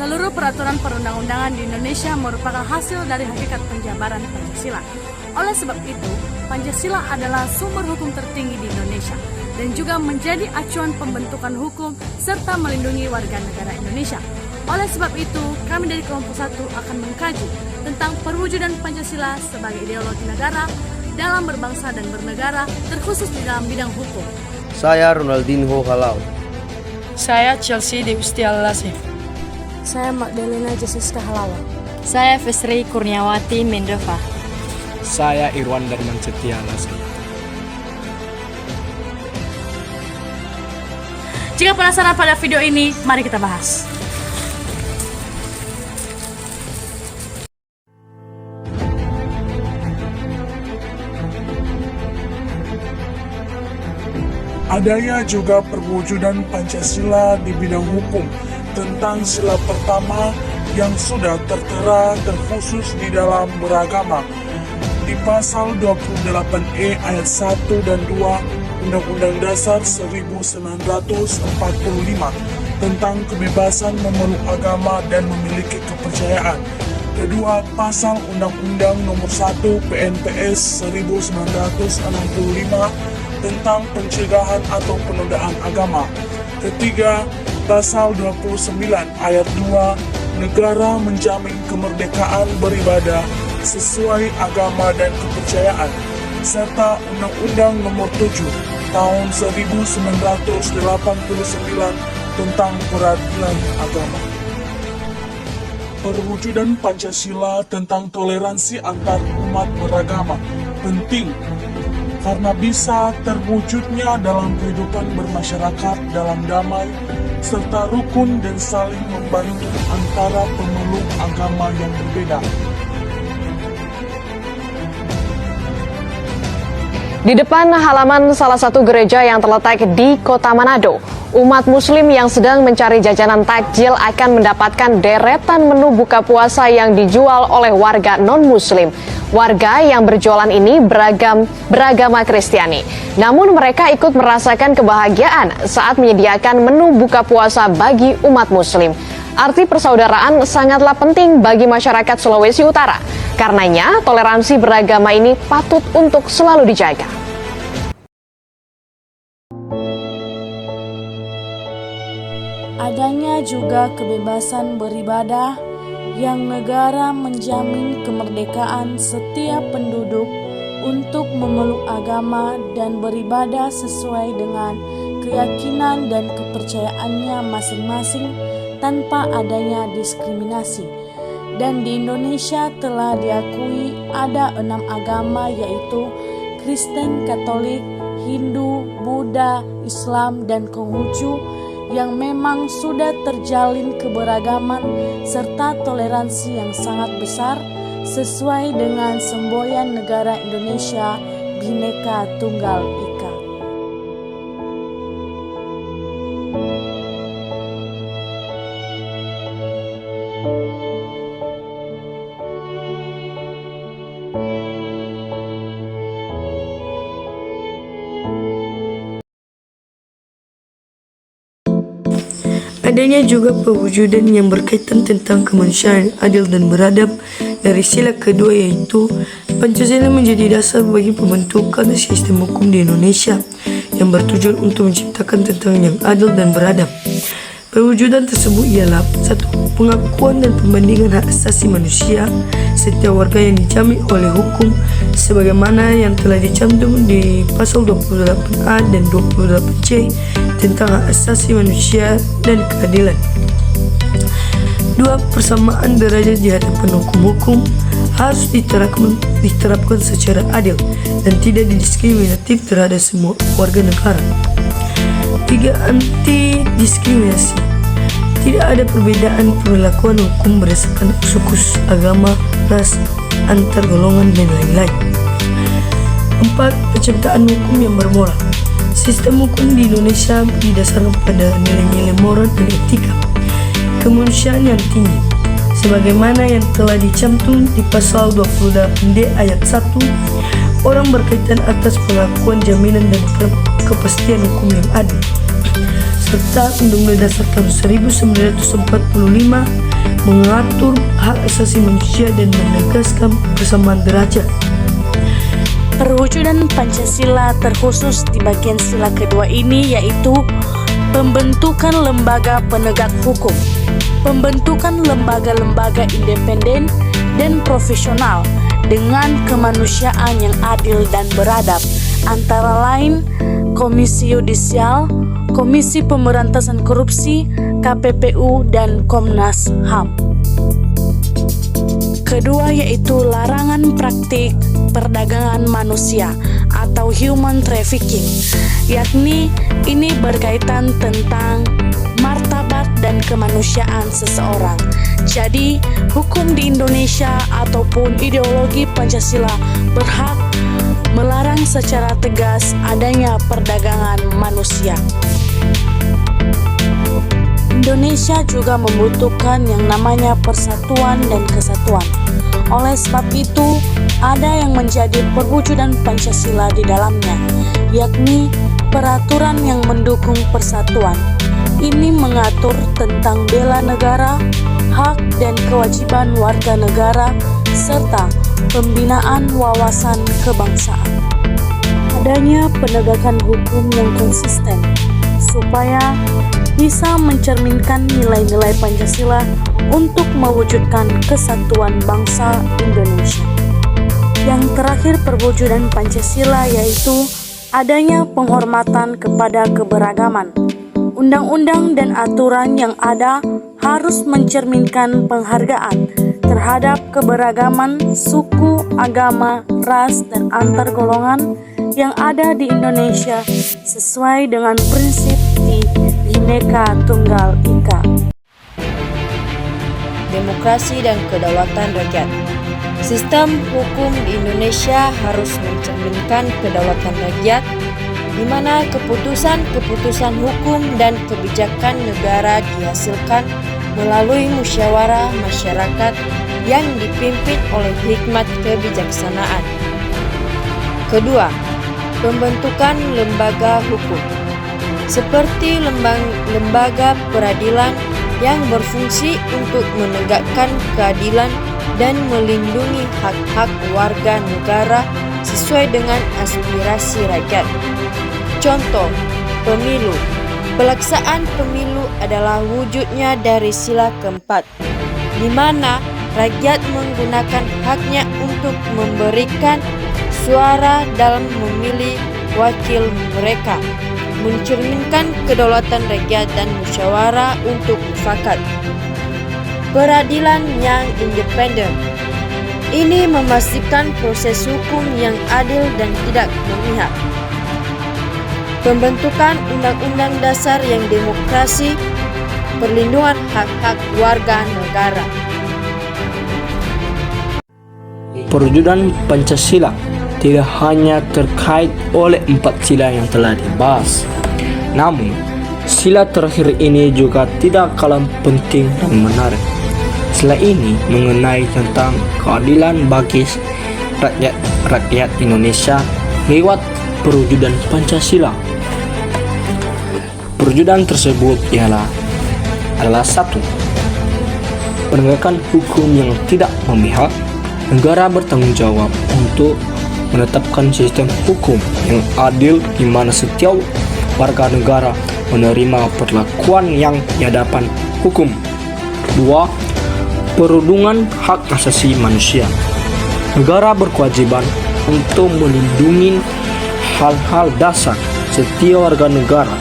Seluruh peraturan perundang-undangan di Indonesia merupakan hasil dari hakikat penjabaran Pancasila. Oleh sebab itu, Pancasila adalah sumber hukum tertinggi di Indonesia dan juga menjadi acuan pembentukan hukum serta melindungi warga negara Indonesia. Oleh sebab itu, kami dari kelompok 1 akan mengkaji tentang perwujudan Pancasila sebagai ideologi negara dalam berbangsa dan bernegara, terkhusus di dalam bidang hukum. Saya Ronaldinho Halau. Saya Chelsea Dewisti Alasif. Saya Magdalena Jessiska Halawa. Saya Fesri Kurniawati Mendova. Saya Irwan Darman Setia Lasif. Jika penasaran pada video ini, mari kita bahas. Adanya juga perwujudan Pancasila di bidang hukum tentang sila pertama yang sudah tertera terkhusus di dalam beragama di pasal 28E ayat 1 dan 2 Undang-Undang Dasar 1945 tentang kebebasan memeluk agama dan memiliki kepercayaan. Kedua, pasal Undang-Undang Nomor 1 PNPS 1965 tentang pencegahan atau penodaan agama. Ketiga, pasal 29 ayat 2, negara menjamin kemerdekaan beribadah sesuai agama dan kepercayaan, serta Undang-Undang Nomor 7 tahun 1989 tentang peradilan agama. Perwujudan Pancasila tentang toleransi antar umat beragama penting karena bisa terwujudnya dalam kehidupan bermasyarakat dalam damai serta rukun dan saling membantu antara pemeluk agama yang berbeda. Di depan halaman salah satu gereja yang terletak di Kota Manado, umat muslim yang sedang mencari jajanan takjil akan mendapatkan deretan menu buka puasa yang dijual oleh warga non-muslim. Warga yang berjualan ini beragama Kristiani. Namun mereka ikut merasakan kebahagiaan saat menyediakan menu buka puasa bagi umat muslim. Arti persaudaraan sangatlah penting bagi masyarakat Sulawesi Utara. Karenanya, toleransi beragama ini patut untuk selalu dijaga. Adanya juga kebebasan beribadah yang negara menjamin kemerdekaan setiap penduduk untuk memeluk agama dan beribadah sesuai dengan keyakinan dan kepercayaannya masing-masing tanpa adanya diskriminasi. Dan di Indonesia telah diakui ada 6 agama, yaitu Kristen, Katolik, Hindu, Buddha, Islam, dan Konghucu, yang memang sudah terjalin keberagaman serta toleransi yang sangat besar sesuai dengan semboyan negara Indonesia Bhinneka Tunggal Ika. Adanya juga perwujudan yang berkaitan tentang kemanusiaan adil dan beradab dari sila kedua, yaitu Pancasila menjadi dasar bagi pembentukan sistem hukum di Indonesia yang bertujuan untuk menciptakan tatanan yang adil dan beradab. Perwujudan tersebut ialah satu, pengakuan dan pembandingan hak asasi manusia setiap warga yang dijamin oleh hukum sebagaimana yang telah dicantum di pasal 28A dan 28C tentang hak asasi manusia dan keadilan. Dua, persamaan derajat di hadapan hukum harus diterapkan secara adil dan tidak didiskriminatif terhadap semua warga negara. Tiga, anti diskriminasi. Tidak ada perbedaan perlakuan hukum berdasarkan suku, agama, ras, antar golongan dan lain-lain. Empat, penciptaan hukum yang bermoral. Sistem hukum di Indonesia didasarkan pada nilai-nilai moral dan etika kemanusiaan yang tinggi, sebagaimana yang telah dicantum di pasal 28D ayat 1. Orang berkaitan atas pengakuan, jaminan dan kepastian hukum yang adil. serta Undang-Undang Dasar tahun 1945 mengatur hak asasi manusia dan menegaskan persamaan derajat. Perwujudan Pancasila terkhusus di bagian sila kedua ini yaitu pembentukan lembaga penegak hukum, pembentukan lembaga-lembaga independen dan profesional dengan kemanusiaan yang adil dan beradab, antara lain Komisi Yudisial, Komisi Pemberantasan Korupsi, KPPU, dan Komnas HAM. Kedua yaitu larangan praktik perdagangan manusia atau human trafficking, yakni ini berkaitan tentang martabat dan kemanusiaan seseorang. Jadi, hukum di Indonesia ataupun ideologi Pancasila berhak melarang secara tegas adanya perdagangan manusia. Indonesia juga membutuhkan yang namanya persatuan dan kesatuan. Oleh sebab itu, ada yang menjadi perwujudan Pancasila di dalamnya, yakni peraturan yang mendukung persatuan. Ini mengatur tentang bela negara, hak dan kewajiban warga negara, serta pembinaan wawasan kebangsaan. Adanya penegakan hukum yang konsisten, supaya bisa mencerminkan nilai-nilai Pancasila untuk mewujudkan kesatuan bangsa Indonesia. Yang terakhir perwujudan Pancasila yaitu adanya penghormatan kepada keberagaman. Undang-undang dan aturan yang ada harus mencerminkan penghargaan terhadap keberagaman suku, agama, ras, dan antar golongan yang ada di Indonesia sesuai dengan prinsip di Bhinneka Tunggal Ika. Demokrasi dan kedaulatan rakyat. Sistem hukum di Indonesia harus mencerminkan kedaulatan rakyat, di mana keputusan-keputusan hukum dan kebijakan negara dihasilkan melalui musyawarah masyarakat yang dipimpin oleh hikmat kebijaksanaan. Kedua, pembentukan lembaga hukum seperti lembaga peradilan yang berfungsi untuk menegakkan keadilan dan melindungi hak-hak warga negara sesuai dengan aspirasi rakyat. Contoh, pemilu. Pelaksanaan pemilu adalah wujudnya dari sila keempat, di mana rakyat menggunakan haknya untuk memberikan suara dalam memilih wakil mereka, mencerminkan kedaulatan rakyat dan musyawarah untuk mufakat. Peradilan yang independen. Ini memastikan proses hukum yang adil dan tidak memihak. Pembentukan undang-undang dasar yang demokrasi, perlindungan hak-hak warga negara. Perwujudan Pancasila tidak hanya terkait oleh 4 sila yang telah dibahas, namun sila terakhir ini juga tidak kalah penting dan menarik. Sila ini mengenai tentang keadilan bagi rakyat Indonesia lewat perwujudan Pancasila. Perwujudan tersebut adalah 1. Penegakan hukum yang tidak memihak. Negara bertanggung jawab untuk menetapkan sistem hukum yang adil di mana setiap warga negara menerima perlakuan yang di hadapan hukum. 2. Perlindungan hak asasi manusia. Negara berkewajiban untuk melindungi hal-hal dasar setiap warga negara,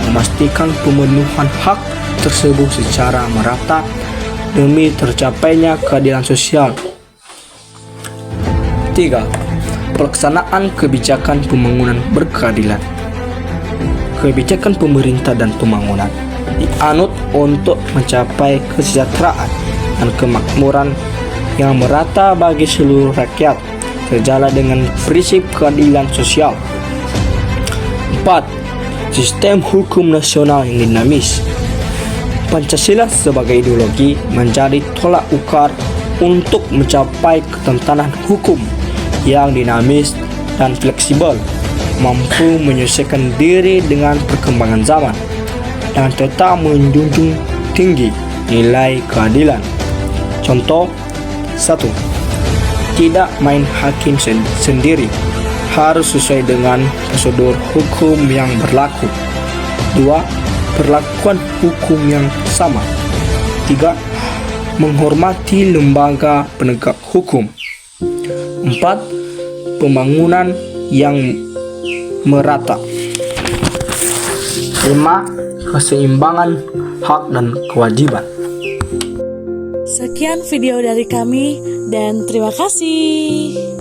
memastikan pemenuhan hak tersebut secara merata demi tercapainya keadilan sosial. 3. Pelaksanaan kebijakan pembangunan berkeadilan. Kebijakan pemerintah dan pembangunan dianut untuk mencapai kesejahteraan dan kemakmuran yang merata bagi seluruh rakyat, sejalan dengan prinsip keadilan sosial. 4. Sistem hukum nasional yang dinamis. Pancasila sebagai ideologi menjadi tolak ukur untuk mencapai ketatanan hukum yang dinamis dan fleksibel, mampu menyesuaikan diri dengan perkembangan zaman. dan tetap menjunjung tinggi nilai keadilan. Contoh 1. Tidak main hakim sendiri, harus sesuai dengan prosedur hukum yang berlaku. 2. Perlakuan hukum yang sama. 3. Menghormati lembaga penegak hukum. 4. Pembangunan yang merata. 5. Keseimbangan hak dan kewajiban. Sekian video dari kami dan terima kasih.